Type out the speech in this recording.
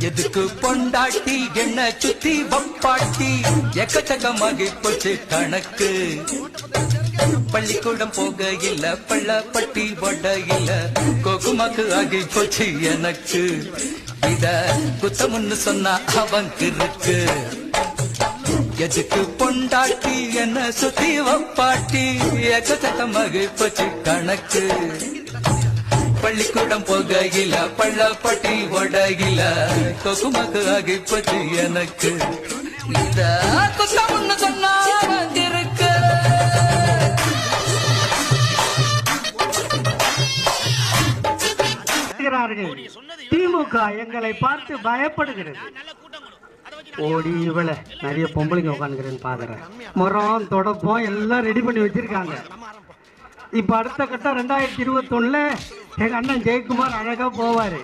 எதுக்கு பொண்டாட்டி என்ன சுத்தி வப்பாட்டி எக்கச்சக்கமாகி போச்சு கணக்கு பள்ளிக்கூடம் போக இல்ல பள்ளப்பட்டி ஒட இல்ல கோகுமாக்கு ஆகி போச்சு எனக்கு இத குத்தமுன்னு சொன்னா அவங்க இருக்கு எதுக்கு பொண்டாட்டி என்ன சுத்தி வப்பாட்டி எக்கச்சக்கமாகி போச்சு கணக்கு பள்ளிக்கூடம் போகையில பள்ளப்பட்டி ஒடகில கொக்குமக்கு ஆகி போச்சு எனக்கு இந்த குத்தமுன்னு சொன்னா இருக்கு திமுக எங்களை பார்த்து பயப்படுகிறது. ஓடி இவள நிறைய பொம்பளைங்க உட்காந்துக்கிறேன்னு பாக்குறேன். மரம் தொடப்பம் எல்லாம் ரெடி பண்ணி வச்சிருக்காங்க. இப்ப அடுத்த கட்டம் 2021 எங்க அண்ணன் ஜெயக்குமார் அழகா போவாரு.